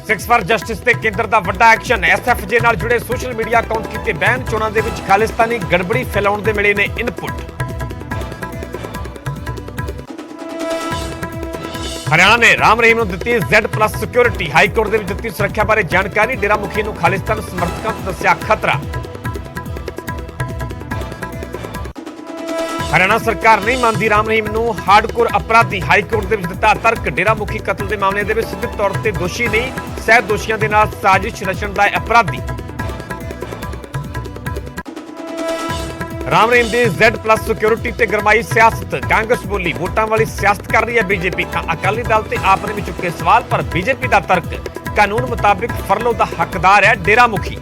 Six for justice ते केंद्र दा वड्डा एक्शन। एसएफजे नाल जुड़े सोशल मीडिया अकाउंट कीते बैन। चोणां दे विच खालिस्तानी गड़बड़ी फैलाउण दे मिले ने इनपुट। हरियाणा ने राम रहीम नूं दित्ती Z+ सिक्योरिटी। हाईकोर्ट दे विच दित्ती सुरक्षा बारे जानकारी। डेरा मुखी नूं खालिस्तान समर्थकां तों दस्सिया खतरा। हरियाणा सरकार नहीं मानती राम रहीम नूं हार्डकोर अपराधी। हाईकोर्ट दे विच दित्ता तर्क। डेरा मुखी कतल के मामले दे विच सिद्ध तौर ते दोषी नहीं, सह दोषियों के नाल साजिश रचण दा अपराधी। राम रहीम की Z+ सिक्योरिटी ते गरमाई सियासत। कांग्रेस बोली वोटां वाली सियासत कर रही है बीजेपी। अकाली दल ते आप ने भी चुके सवाल, पर बीजेपी का तर्क कानून मुताबिक फरलो का हकदार है डेरा मुखी।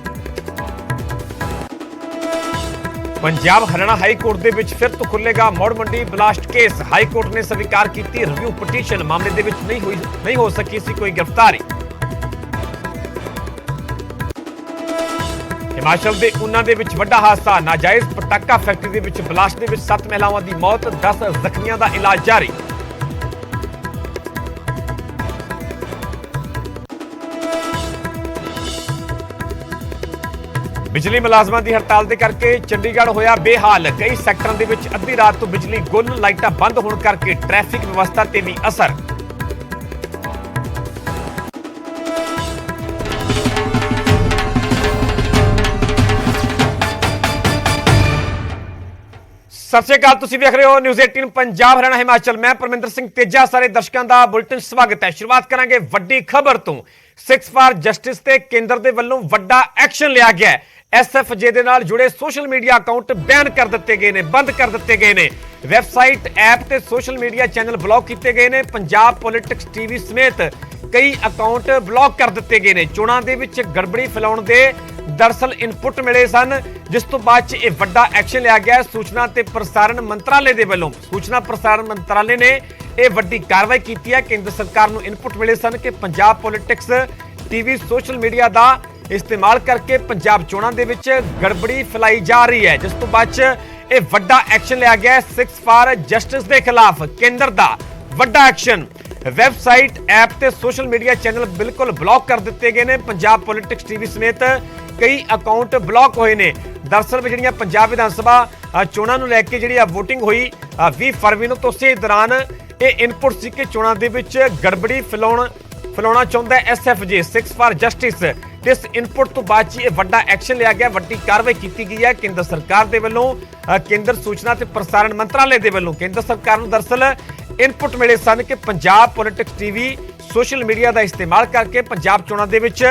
पंजाब हरियाणा हाईकोर्ट दे विच फिर तो खुलेगा मौड़ मंडी ब्लास्ट केस। हाईकोर्ट ने स्वीकार की रिव्यू पटीशन। मामले दे विच नहीं हो सकी सी कोई गिरफ्तारी। हिमाचल के ऊना दे विच वड्डा हादसा। नाजायज पटाका फैक्ट्री दे विच ब्लास्ट दे विच 7 महिलावां दी मौत, 10 जख्मियां दा इलाज जारी। बिजली मुलाजमां दी हड़ताल दे करके चंडीगढ़ होया बेहाल। कई सैक्टरां दे विच अद्धी रात तो बिजली गुल, लाइटां बंद होण करके ट्रैफिक व्यवस्था ते भी असर। सत श्री अकाल, तुसीं वेख रहे हो न्यूज़ 18 पंजाब हरियाणा हिमाचल। मैं परमिंदर सिंह तेजा, सारे दर्शकों का बुलेटिन स्वागत है। शुरुआत करांगे वड्डी खबर तो। सिक्स फॉर जस्टिस ते केंद्र दे वल्लों वड्डा एक्शन लिया गया है। एसएफजे दे नाल जुड़े सोशल मीडिया अकाउंट बैन कर दिते गए ने, बंद कर दिते गए ने। वैबसाइट, ऐप ते सोशल मीडिया चैनल ब्लॉक किए गए ने। पंजाब पॉलिटिक्स टीवी समेत कई अकाउंट ब्लॉक कर दिते गए ने। चोणां दे विच गड़बड़ी फैलाउण दे दरअसल इनपुट मिले सन, जिस तो बाद यह वड्डा एक्शन लिया गया। सूचना ते प्रसारण मंत्रालय दे वल्लों सूचना प्रसारण मंत्रालय ने यह वड्डी कार्रवाई की है। केंद्र सरकार नूं इनपुट मिले सन कि Punjab politics TV social media का इस्तेमाल करके पंजाब चोणां दे विच गड़बड़ी फैलाई जा रही है, जिस तो बाद यह वड्डा एक्शन लिया गया। सिक्स फॉर जस्टिस के खिलाफ केंद्र का वड्डा एक्शन। वैबसाइट, ऐप ते सोशल मीडिया चैनल बिल्कुल ब्लॉक कर दिते गए ने। पंजाब पॉलिटिक्स टीवी समेत कई अकाउंट ब्लॉक होए ने। दरअसल जिहड़ियां पंजाब विधान सभा चोणां नूं लैके जिहड़ी वोटिंग हुई 20 फरवरी नूं, तो उसे दौरान यह इनपुट सी कि चोणां दे विच गड़बड़ी फैलाउणा चाहुंदा है एसएफजे, सिक्स फॉर जस्टिस। इस इनपुट तो बाद यह वड्डा एक्शन लिया गया, वड्डी कार्रवाई की गई है। केंद्र सरकार दे वल्लों केंद्र सूचना ते प्रसारण मंत्रालय दे वल्लों केंद्र सरकार नूं दरअसल इनपुट मिले सन कि Punjab politics TV social media का इस्तेमाल करके पंजाब चोणां दे विच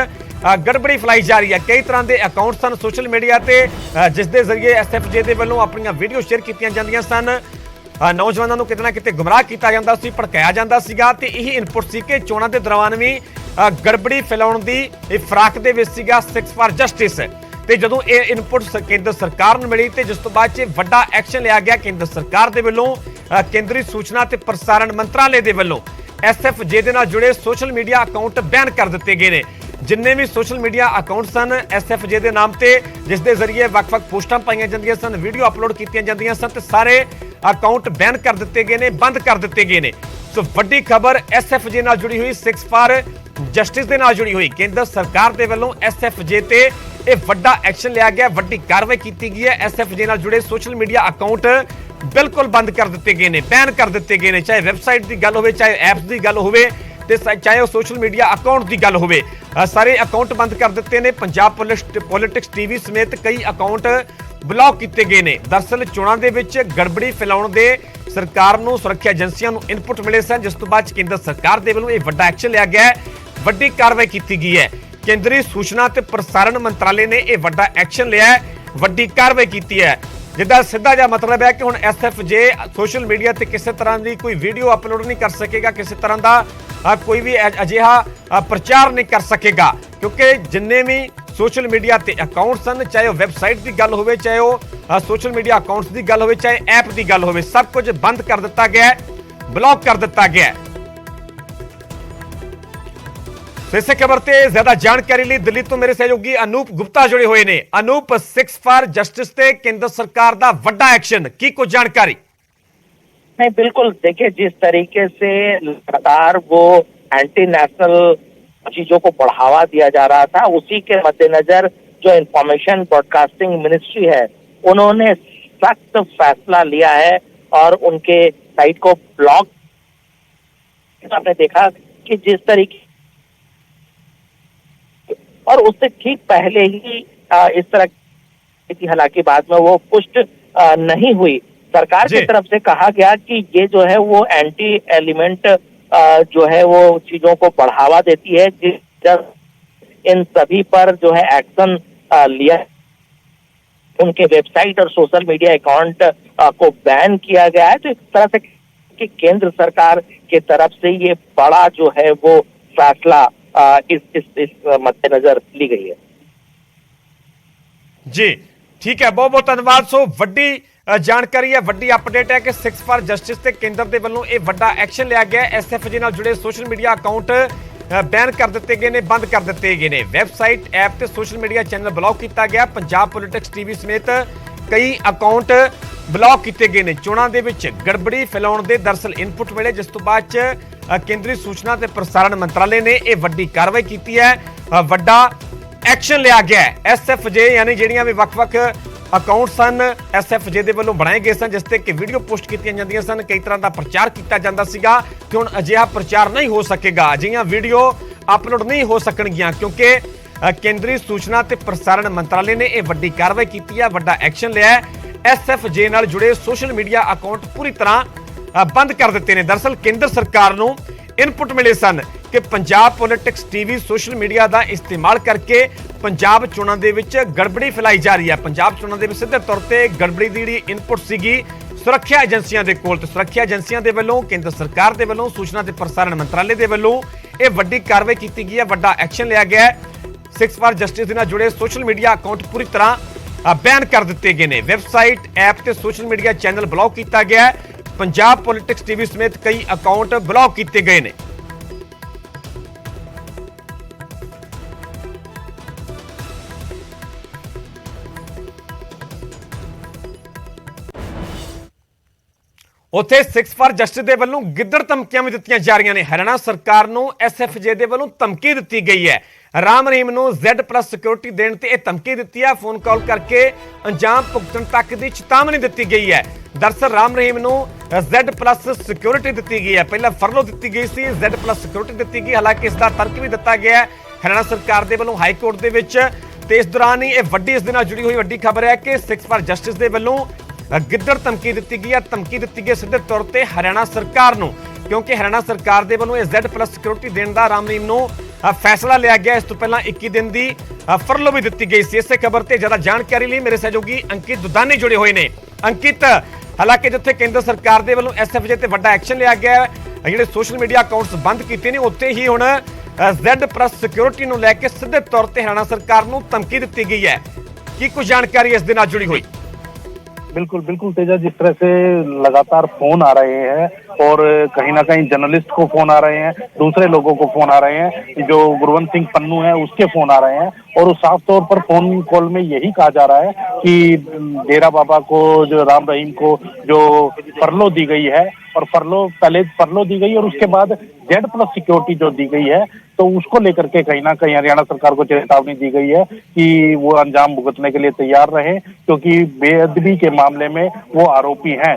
गड़बड़ी फैलाई जा रही है। कई तरह के अकाउंट सन सोशल मीडिया ते, जिस दे जरिए एसएफजे दे वल्लों अपनी वीडियो शेयर कीतियां जांदियां सन। नौजवानों को किते ना किते गुमराह किया जाता सी, भड़काया जाता सीगा। ते यही इनपुट सी कि चोणां दे दौरान भी गड़बड़ी फैलाउण दी फिराक दे विच सीगा सिक्स फॉर जस्टिस। ते जदों ये इनपुट केंद्र सरकार नूं मिली ते जिस तो बाद वड्डा एक्शन लिया गया। केंद्र सरकार दे वल्लों केंद्रीय सूचना ते प्रसारण मंत्रालय दे वल्लों एसएफजे दे नाल जुड़े सोशल मीडिया अकाउंट बैन कर दिते गए ने। जिन्ने भी सोशल मीडिया अकाउंट सन एसएफजे के नाम से, जिस दे जरिए वक्-वक् पोस्टां पाईयां जांदियां सन, वीडियो अपलोड कीतियां जांदियां सन, ते सारे अकाउंट बैन कर दिते गए ने, बंद कर दिते गए ने। सो वड्डी खबर एसएफजे नाल जुड़ी हुई, सिक्स फॉर जस्टिस के नाल जुड़ी हुई। केंद्र सरकार के वल्लों एसएफजे ते यह वड्डा एक्शन लिया गया, वड्डी कार्रवाई की गई है। एसएफजे नाल जुड़े सोशल मीडिया अकाउंट बिल्कुल बंद कर दिते गए ने, बैन कर दिते गए ने। चाहे वैबसाइट की गल होवे, चाहे ऐप्स की गल होवे, चाहे वह सोशल मीडिया अकाउंट की गल होवे, सारे अकाउंट बंद कर दिते ने। पंजाब पॉलिटिक्स टीवी समेत कई अकाउंट ब्लॉक किए गए ने। दरअसल चोणां दे विच गड़बड़ी फैलाउण दे सरकार नूं सुरक्षा एजेंसियां नूं इनपुट मिले सन, जिस तो बाद केंद्र सरकार दे वल्लों यह वड्डा एक्शन लिया गया है, वड्डी कार्रवाई की गई है। केंद्रीय सूचना ते प्रसारण मंत्रालय ने यह वड्डा एक्शन लिया है, वड्डी कार्रवाई की है। जिदा सीधा जा मतलब है कि हुण एसएफजे सोशल मीडिया ते किसी तरह की कोई वीडियो अपलोड नहीं कर सकेगा, किसी तरह का कोई भी अजिहा प्रचार नहीं कर सकेगा, क्योंकि जिन्ने भी सोशल मीडिया ते अकाउंट सन, चाहे वह वैबसाइट की गल होवे, चाहे वह सोशल मीडिया अकाउंट्स की गल होवे, चाहे ऐप की गल होवे, सब कुछ बंद कर दिता गया है, ब्लॉक कर दिता गया है। इस खबर से ज्यादा जानकारी लिए दिल्ली तो मेरे सहयोगी अनूप गुप्ता जुड़े हुए ने। अनूप, सिक्स फॉर जस्टिस ते केंद्र सरकार का वड्डा एक्शन की कुछ जानकारी? नहीं, बिल्कुल देखिए, जिस तरीके से लगातार वो एंटी नेशनल चीजों को बढ़ावा दिया जा रहा था। उसी के मद्देनजर जो इंफॉर्मेशन ब्रॉडकास्टिंग मिनिस्ट्री है, उन्होंने सख्त फैसला लिया है और उनके साइट को ब्लॉक। आपने देखा कि जिस तरीके और उससे ठीक पहले ही इस तरह की, हालांकि बाद में वो पुष्ट नहीं हुई। सरकार की तरफ से कहा गया कि ये जो है वो एंटी एलिमेंट जो है वो चीजों को बढ़ावा देती है, इन सभी पर जो है एक्शन लिया। उनके वेबसाइट और सोशल मीडिया अकाउंट को बैन किया गया है। तो इस तरह से कि केंद्र सरकार की तरफ से ये बड़ा जो है वो फैसला इस मद्देनजर ली गई है। जी ठीक है, बहुत बहुत धन्यवाद। सो वड्डी जानकारी है, वड्डी अपडेट है कि 6 फॉर जस्टिस ते केंद्र दे वल्लों ये वड्डा एक्शन लिया गया। SFJ नाल जुड़े सोशल मीडिया अकाउंट बैन कर दिते गए ने, बंद कर दिते गए ने। वैबसाइट ऐप ते सोशल मीडिया चैनल ब्लॉक किया गया। पंजाब पॉलिटिक्स टीवी समेत कई अकाउंट ब्लॉक किए गए ने। चोणां दे विच गड़बड़ी फैलाउण दे दरअसल इनपुट मिले, जिस तो बाद केंद्रीय सूचना ते प्रसारण मंत्रालय ने यह वड्डी कार्रवाई की है, वड्डा एक्शन लिया गया है। SFJ यानी जिहड़ियां भी वख-वख अकाउंट सन SFJ दे वल्लों बनाए गए सन, जिस ते कि वीडियो पोस्ट कीतियां जांदियां सन, कई तरह का प्रचार किया जाता सीगा कि हुण अजिहा प्रचार नहीं हो सकेगा, अजिहियां वीडियो अपलोड नहीं हो सकणगियां, क्योंकि केंद्रीय सूचना ते प्रसारण मंत्रालय ने यह वड्डी कार्रवाई की है, वड्डा एक्शन लिया है। SFJ नाल जुड़े सोशल मीडिया अकाउंट पूरी तरह बंद कर दिते ने। दरअसल केंद्र सरकार नूं इनपुट मिले सन कि Punjab politics TV social media का इस्तेमाल करके पंजाब चोणां दे विच गड़बड़ी फैलाई जा रही है। पंजाब चोणां दे विच सीधे तौर ते गड़बड़ी दी जिहड़ी इनपुट सीगी सुरक्षा एजेंसियां दे कोल, ते सुरक्षा एजेंसियां दे वल्लों, केंद्र सरकार दे वल्लों, सूचना ते प्रसारण मंत्रालय दे वल्लों यह वड्डी कार्रवाई की गई है, वड्डा एक्शन लिया गया है। 6 फॉर जस्टिस दे नाल जुड़े सोशल मीडिया अकाउंट पूरी तरह बैन कर दिते गए ने। वैबसाइट ऐप ते सोशल मीडिया चैनल ब्लॉक किया गया है। पंजाब पॉलिटिक्स टीवी समेत कई अकाउंट ब्लॉक किए गए ने। उत्थे 6 फॉर जस्टिस दे वल्लों गिद्दड़ धमकियां भी दित्तियां जा रही ने। हरियाणा सरकार नूं SFJ दे वल्लों धमकी दित्ती गई है। राम रहीम नूं Z+ सिक्योरिटी देण ते धमकी दित्ती है, फोन कॉल करके अंजाम भुगतण तक दी चेतावनी दित्ती गई है। दरअसल राम रहीम नूं Z+ सिक्योरिटी दित्ती गई है, पहला फरलो दित्ती गई सी, Z+ सिक्योरिटी दित्ती गई। हालांकि इसका तर्क भी दिता गया है हरियाणा सरकार दे वल्लों हाई कोर्ट दे विच। ते इस दौरान ही यह वड्डी इस दे नाल जुड़ी हुई वड्डी खबर है कि 6 फॉर जस्टिस दे वल्लों गिद्दड़ धमकी दी गई है। धमकी दी गई सीधे तौर पर हरियाणा सरकार नूं, क्योंकि हरियाणा सरकार दे वल्लों Z+ सिक्योरिटी देण दा राम रहीम नूं फैसला लिया गया। इस तो पहला 21 दिन की फरलो भी दी गई सी। इस खबर से ज्यादा जानकारी लिए मेरे सहयोगी अंकित दुधानी जुड़े हुए हैं। अंकित, हालांकि जिथे केंद्र सरकार दे वल्लों SFJ ते वड्डा एक्शन लिया गया है, जिहड़े सोशल मीडिया अकाउंट्स बंद किए ने, उत्थे ही हुण Z+ सिक्योरिटी नूं लैके सीधे तौर पर हरियाणा सरकार नूं धमकी दी गई है। की कुछ जानकारी इस दे नाल जुड़ी हुई? बिल्कुल बिल्कुल तेजा, जिस तरह से लगातार फोन आ रहे हैं और कहीं ना कहीं जर्नलिस्ट को फोन आ रहे हैं, दूसरे लोगों को फोन आ रहे हैं, जो गुरवंत सिंह पन्नू है उसके फोन आ रहे हैं, और उस साफ तौर पर फोन कॉल में यही कहा जा रहा है कि डेरा बाबा को, जो राम रहीम को जो फरलो दी गई है, और पहले फरलो दी गई और उसके बाद Z+ सिक्योरिटी जो दी गई है, तो उसको लेकर के कहीं ना कहीं हरियाणा सरकार को चेतावनी दी गई है कि वो अंजाम भुगतने के लिए तैयार रहे, क्योंकि बेअदबी के मामले में वो आरोपी हैं।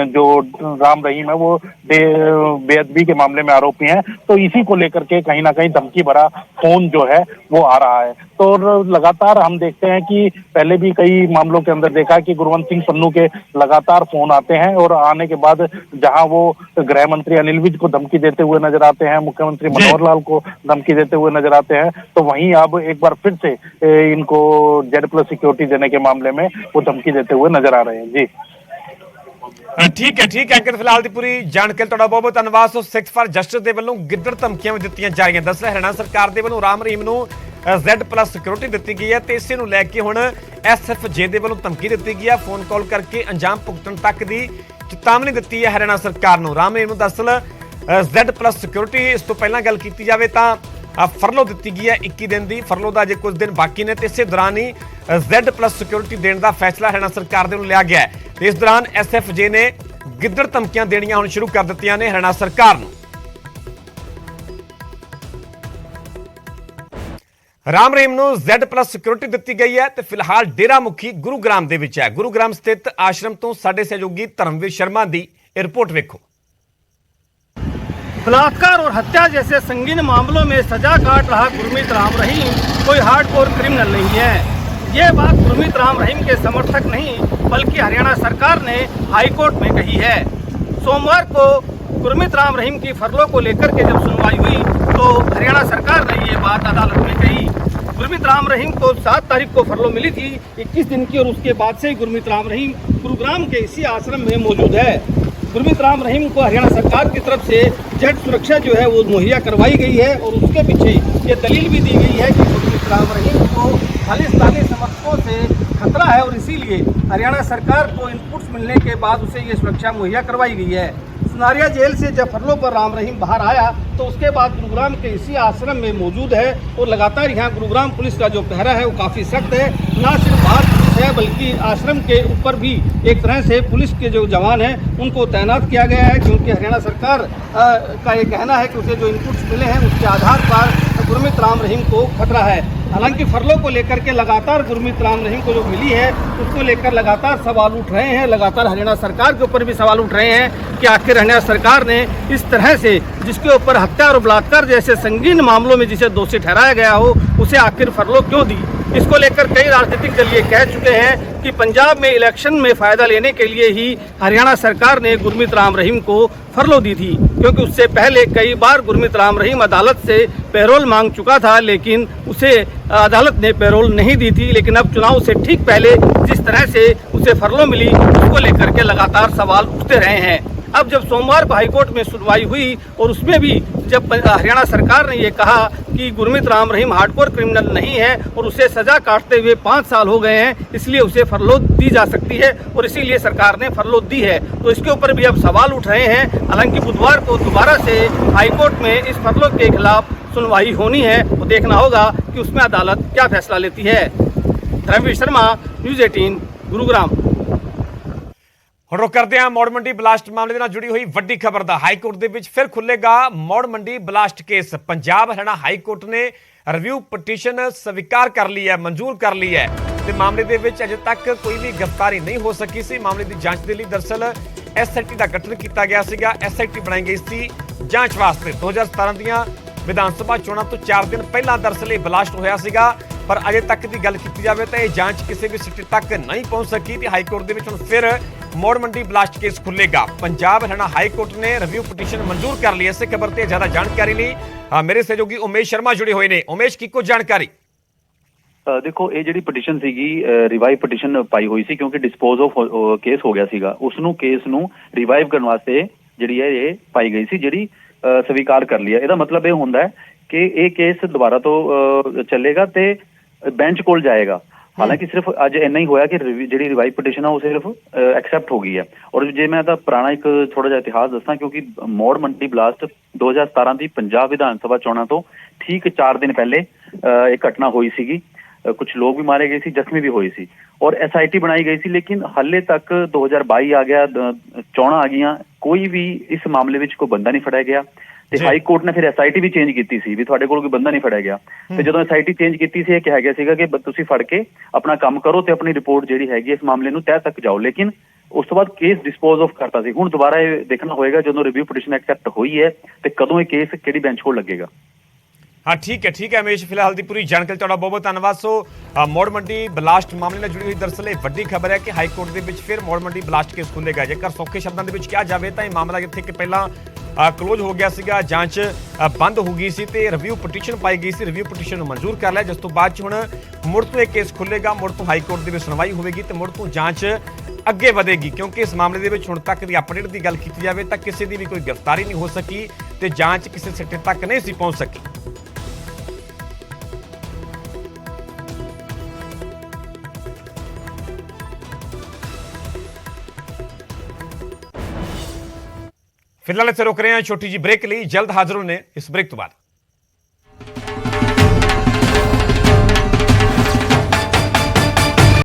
जो राम रहीम है वो बेअदबी के मामले में आरोपी हैं, तो इसी को लेकर के कहीं ना कहीं धमकी भरा फोन जो है वो आ रहा है। तो लगातार हम देखते हैं कि पहले भी कई मामलों के अंदर देखा कि गुरवंत सिंह पन्नू के लगातार फोन आते हैं, और आने के बाद जहां वो गृह मंत्री अनिल विज को धमकी देते हुए नजर आते हैं, मुख्यमंत्री मनोहर लाल को धमकी देते हुए नजर आते हैं, तो वहीं अब एक बार फिर से इनको Z+ सिक्योरिटी देने के मामले में वो धमकी देते हुए नजर आ रहे हैं। जी ठीक है अंकित, फिलहाल की पूरी जानकारी तुहाडा बहुत बहुत धन्यवाद। 6 फॉर जस्टिस दे वल्लों गिद्दड़ धमकियां भी दित्तियां जा रही हैं। दरअसल हरियाणा सरकार दे वल्लों राम रहीम नूं Z+ सिक्योरिटी दित्ती गई है, तो इसे नूं लैके हुण SFJ दे वल्लों धमकी दित्ती गई है, फोन कॉल करके अंजाम भुगतण तक दी चेतावनी दित्ती है हरियाणा सरकार नूं। राम रहीम नूं दरअसल Z+ सिक्योरिटी इस तो पहला गल की जाए तो फरलो दी गई है 21 दिन की, फरलो का अजे कुछ दिन बाकी ने, तो इस दौरान ही Z+ सिक्योरिटी देने का फैसला हरियाणा सरकार दे लिया गया है। तो इस दौरान SFJ ने गिद्दड़ धमकियां देनियां हुण शुरू कर दित्तियां ने हरियाणा सरकार नूं। ਰਾਮ ਰਹੀਮ ਨੂੰ Z+ ਸਿਕਿਉਰਿਟੀ ਦਿੱਤੀ ਗਈ ਹੈ ਤੇ ਫਿਲਹਾਲ ਡੇਰਾ ਮੁਖੀ ਗੁਰੂਗ੍ਰਾਮ ਦੇ ਵਿੱਚ ਹੈ। ਗੁਰੂਗ੍ਰਾਮ ਸਥਿਤ ਆਸ਼ਰਮ ਤੋਂ ਸਾਡੇ ਸਹਿਯੋਗੀ ਧਰਮਵੀਰ ਸ਼ਰਮਾ ਦੀ ਇਹ ਰਿਪੋर्ट ਵੇਖੋ। बलात्कार और हत्या जैसे संगीन मामलों में सजा काट रहा गुरमीत राम रहीम कोई हार्डकोर क्रिमिनल नहीं है। ये बात गुरमीत राम रहीम के समर्थक नहीं बल्कि हरियाणा सरकार ने हाईकोर्ट में कही है। सोमवार को गुरमीत राम रहीम की फरलो को लेकर के जब सुनवाई हुई तो हरियाणा सरकार ने ये बात अदालत में कही। गुरमीत राम रहीम को 7 तारीख को फरलो मिली थी 21 दिन की, और उसके बाद से ही गुरमीत राम रहीम गुरुग्राम के इसी आश्रम में मौजूद है। गुरमीत राम रहीम को हरियाणा सरकार की तरफ से जेड सुरक्षा जो है वो मुहैया करवाई गई है, और उसके पीछे ये दलील भी दी गई है कि गुरमीत राम रहीम को खालिस्तानी समर्थकों से खतरा है, और इसीलिए हरियाणा सरकार को इनपुट्स मिलने के बाद उसे ये सुरक्षा मुहैया करवाई गई है। सुनारिया जेल से जब फरलो पर राम रहीम बाहर आया तो उसके बाद गुरुग्राम के इसी आश्रम में मौजूद है, और लगातार यहाँ गुरुग्राम पुलिस का जो पहरा है वो काफ़ी सख्त है। न सिर्फ बाहर पुलिस है बल्कि आश्रम के ऊपर भी एक तरह से पुलिस के जो जवान हैं उनको तैनात किया गया है, क्योंकि हरियाणा सरकार का ये कहना है कि उसे जो इनपुट्स मिले हैं उसके आधार पर गुरमीत राम रहीम को खतरा है। हालांकि फरलो को लेकर के लगातार गुरमीत राम रहीम को जो मिली है उसको लेकर लगातार सवाल उठ रहे हैं। लगातार हरियाणा सरकार के ऊपर भी सवाल उठ रहे हैं कि आखिर हरियाणा सरकार ने इस तरह से जिसके ऊपर हत्या और बलात्कार जैसे संगीन मामलों में जिसे दोषी ठहराया गया हो उसे आखिर फरलो क्यों दी। इसको लेकर कई राजनीतिक दल ये कह चुके हैं कि पंजाब में इलेक्शन में फ़ायदा लेने के लिए ही हरियाणा सरकार ने गुरमीत राम रहीम को फरलो दी थी, क्योंकि उससे पहले कई बार गुरमीत राम रहीम अदालत से पैरोल मांग चुका था, लेकिन उसे अदालत ने पैरोल नहीं दी थी। लेकिन अब चुनाव से ठीक पहले जिस तरह से उसे फरलो मिली उसको लेकर के लगातार सवाल उठते रहे हैं। अब जब सोमवार को हाईकोर्ट में सुनवाई हुई और उसमें भी जब हरियाणा सरकार ने ये कहा कि गुरमीत राम रहीम हार्डकोर क्रिमिनल नहीं है और उसे सजा काटते हुए 5 साल हो गए हैं, इसलिए उसे फरलो दी जा सकती है, और इसीलिए सरकार ने फरलो दी है, तो इसके ऊपर भी अब सवाल उठ रहे हैं। हालांकि बुधवार को दोबारा से हाईकोर्ट में इस फरलो के खिलाफ सुनवाई होनी है, तो देखना होगा कि उसमें अदालत क्या फैसला लेती है। धर्मवीर शर्मा, न्यूज़ 18 गुरुग्राम। ਹੁਣ ਰੁਕ ਕਰਦੇ ਹਾਂ ਮੌੜ ਮੰਡੀ ਬਲਾਸਟ ਮਾਮਲੇ ਦੇ ਨਾਲ ਜੁੜੀ ਹੋਈ ਵੱਡੀ ਖਬਰ ਦਾ। ਹਾਈ ਕੋਰਟ ਦੇ ਵਿੱਚ ਫਿਰ ਖੁੱਲੇਗਾ ਮੌੜ Mandi blast case. Punjab Haryana high court ਨੇ ਰਿਵਿਊ ਪਟੀਸ਼ਨ ਸਵੀਕਾਰ ਕਰ ਲਈ ਹੈ, ਮਨਜ਼ੂਰ ਕਰ ਲਈ ਹੈ, ਤੇ ਮਾਮਲੇ ਦੇ ਵਿੱਚ ਅਜੇ ਤੱਕ ਕੋਈ ਵੀ ਗ੍ਰਿਫਤਾਰੀ ਨਹੀਂ ਹੋ ਸਕੀ ਸੀ। ਮਾਮਲੇ ਦੀ ਜਾਂਚ ਦੇ ਲਈ ਦਰਅਸਲ SIT ਦਾ ਗਠਨ ਕੀਤਾ ਗਿਆ ਸੀਗਾ। SIT ਬਣਾਈ ਗਈ ਸੀ ਜਾਂਚ ਵਾਸਤੇ। 2017 ਦੀਆਂ ਵਿਧਾਨ ਸਭਾ ਚੋਣਾਂ ਤੋਂ 4 ਦਿਨ ਪਹਿਲਾਂ ਦਰਅਸਲ ਇਹ ਬਲਾਸਟ ਹੋਇਆ ਸੀਗਾ, ਪਰ ਅਜੇ ਤੱਕ ਦੀ ਗੱਲ ਕੀਤੀ ਜਾਵੇ ਤਾਂ ਇਹ ਜਾਂਚ ਕਿਸੇ ਵੀ ਸਿੱਟੇ ਤੱਕ ਨਹੀਂ ਪਹੁੰਚ ਸਕੀ ਤੇ ਹਾਈ ਕੋਰਟ ਦੇ ਵਿੱਚ ਹੁਣ ਫਿਰ ਮੌੜ ਮੰਡੀ ਬਲਾਸਟ ਕੇਸ ਖੁੱਲੇਗਾ। ਪੰਜਾਬ ਹਰਿਆਣਾ ਹਾਈ ਕੋਰਟ ਨੇ ਰਿਵਿਊ ਪਟੀਸ਼ਨ ਮਨਜ਼ੂਰ ਕਰ ਲਈ। ਇਸੇ ਖਬਰ ਤੇ ਜ਼ਿਆਦਾ ਜਾਣਕਾਰੀ ਲਈ ਮੇਰੇ ਸਹਿਯੋਗੀ ਉਮੇਸ਼ ਸ਼ਰਮਾ ਜੁੜੇ ਹੋਏ ਨੇ। ਉਮੇਸ਼, ਕੀ ਕੁਝ ਜਾਣਕਾਰੀ? ਦੇਖੋ, ਇਹ ਜਿਹੜੀ ਪਟੀਸ਼ਨ ਸੀਗੀ ਰਿਵਾਈਵ ਪਟੀਸ਼ਨ ਪਾਈ ਹੋਈ ਸੀ, ਕਿਉਂਕਿ ਡਿਸਪੋਜ਼ ਆਫ ਕੇਸ ਹੋ ਗਿਆ ਸੀਗਾ। ਉਸਨੂੰ ਕੇਸ ਨੂੰ ਰਿਵਾਈਵ ਕਰਨ ਵਾਸਤੇ ਜਿਹੜੀ ਹੈ ਇਹ ਪਾਈ ਗਈ ਸੀ, ਜਿਹੜੀ ਸਵੀਕਾਰ ਕਰ ਲਈ ਹੈ। ਇਹਦਾ ਮਤਲਬ ਇਹ ਹੁੰਦਾ ਹੈ ਕਿ ਇਹ ਕੇਸ ਦੁਬਾਰਾ ਤੋਂ ਚੱਲੇਗਾ ਤੇ ਬੈਂਚ ਕੋਲ ਜਾਏਗਾ। ਹਾਲਾਂਕਿ ਸਿਰਫ ਅੱਜ ਇੰਨਾ ਹੀ ਹੋਇਆ ਕਿ ਜਿਹੜੀ ਰਿਵਾਈਵ ਪਟੀਸ਼ਨ ਆ ਉਹ ਸਿਰਫ ਐਕਸੈਪਟ ਹੋ ਗਈ ਹੈ। ਔਰ ਜੇ ਮੈਂ ਤਾਂ ਪੁਰਾਣਾ ਇੱਕ ਥੋੜਾ ਜਿਹਾ ਇਤਿਹਾਸ ਦੱਸਾਂ, ਕਿਉਂਕਿ ਮੌੜ ਮੰਡੀ ਬਲਾਸਟ 2017 ਦੀ ਪੰਜਾਬ ਵਿਧਾਨ ਸਭਾ ਚੋਣਾਂ ਤੋਂ ਠੀਕ 4 ਦਿਨ ਪਹਿਲੇ ਇਹ ਘਟਨਾ ਹੋਈ ਸੀਗੀ। ਕੁਝ ਲੋਕ ਵੀ ਮਾਰੇ ਗਏ ਸੀ, ਜ਼ਖਮੀ ਵੀ ਹੋਏ ਸੀ, ਔਰ SIT ਬਣਾਈ ਗਈ ਸੀ। ਲੇਕਿਨ ਹਾਲੇ ਤੱਕ 2022 ਆ ਗਿਆ, ਚੋਣਾਂ ਆ ਗਈਆਂ, ਕੋਈ ਵੀ ਇਸ ਮਾਮਲੇ ਵਿੱਚ ਕੋਈ ਬੰਦਾ ਨਹੀਂ ਫੜਿਆ ਗਿਆ। ਤੇ ਹਾਈ ਕੋਰਟ ਨੇ ਫਿਰ SIT ਵੀ ਚੇਂਜ ਕੀਤੀ ਸੀ ਵੀ ਤੁਹਾਡੇ ਕੋਲ ਕੋਈ ਬੰਦਾ ਨਹੀਂ ਫੜਿਆ ਗਿਆ। ਤੇ ਜਦੋਂ SIT ਚੇਂਜ ਕੀਤੀ ਸੀ ਇਹ ਕਿਹਾ ਗਿਆ ਸੀਗਾ ਕਿ ਤੁਸੀਂ ਫੜ ਕੇ ਆਪਣਾ ਕੰਮ ਕਰੋ ਤੇ ਆਪਣੀ ਰਿਪੋਰਟ ਜਿਹੜੀ ਹੈਗੀ ਇਸ ਮਾਮਲੇ ਨੂੰ ਤਹਿ ਤੱਕ ਜਾਓ। ਲੇਕਿਨ ਉਸ ਤੋਂ ਬਾਅਦ ਕੇਸ ਡਿਸਪੋਜ਼ ਆਫ ਕਰਤਾ ਸੀ। ਹੁਣ ਦੁਬਾਰਾ ਇਹ ਦੇਖਣਾ ਹੋਏਗਾ ਜਦੋਂ ਰਿਵਿਊ ਪਟੀਸ਼ਨ ਐਕਸੈਪਟ ਹੋਈ ਹੈ ਤੇ ਕਦੋਂ ਇਹ ਕੇਸ ਕਿਹੜੀ ਬੈਂਚ ਕੋਲ ਲੱਗੇਗਾ। हाँ ठीक है उमेश, फिलहाल की पूरी जानकारी तुहाडा बहुत बहुत धन्यवाद। सो मौड़ मंडी बलास्ट मामले ਨਾਲ जुड़ी हुई दरअसल ਇਹ ਵੱਡੀ ਖਬਰ ਹੈ ਕਿ ਹਾਈ ਕੋਰਟ ਦੇ ਵਿੱਚ ਫਿਰ ਮੌੜ ਮੰਡੀ ਬਲਾਸਟ ਕੇਸ ਖੁੱਲੇਗਾ। ਜੇਕਰ ਸੌਖੇ ਸ਼ਬਦਾਂ ਦੇ ਵਿੱਚ ਕਿਹਾ ਜਾਵੇ ਤਾਂ ਇਹ ਮਾਮਲਾ ਜਿੱਥੇ ਕਿ ਪਹਿਲਾਂ ਕਲੋਜ਼ ਹੋ ਗਿਆ ਸੀਗਾ, ਜਾਂਚ ਬੰਦ ਹੋ ਗਈ ਸੀ ਤੇ ਰਿਵਿਊ ਪਟੀਸ਼ਨ ਪਾਈ ਗਈ ਸੀ, ਰਿਵਿਊ ਪਟੀਸ਼ਨ ਨੂੰ ਮਨਜ਼ੂਰ ਕਰ ਲਿਆ, ਜਿਸ ਤੋਂ ਬਾਅਦ ਹੁਣ ਮੁੜ ਤੋਂ ਇਹ ਕੇਸ ਖੁੱਲੇਗਾ, ਮੁੜ ਤੋਂ ਹਾਈ ਕੋਰਟ ਦੇ ਵਿੱਚ ਸੁਣਵਾਈ ਹੋਵੇਗੀ ਤੇ ਮੁੜ ਤੋਂ ਜਾਂਚ ਅੱਗੇ ਵਧੇਗੀ। ਕਿਉਂਕਿ ਇਸ ਮਾਮਲੇ ਦੇ ਵਿੱਚ ਹੁਣ ਤੱਕ ਦੀ ਅਪਡੇਟ ਦੀ ਗੱਲ ਕੀਤੀ ਜਾਵੇ ਤਾਂ ਕਿਸੇ ਦੀ ਵੀ ਕੋਈ ਗ੍ਰਿਫਤਾਰੀ ਨਹੀਂ ਹੋ ਸਕੀ ਤੇ ਜਾਂਚ ਕਿਸੇ ਸਿੱਟੇ ਤੱਕ ਨਹੀਂ ਸੀ ਪਹੁੰਚ ਸਕੀ। फिलहाल इत्थे रुक रहे हैं छोटी जी ब्रेक लिए, जल्द हाजिर होने इस ब्रेक तो बाद।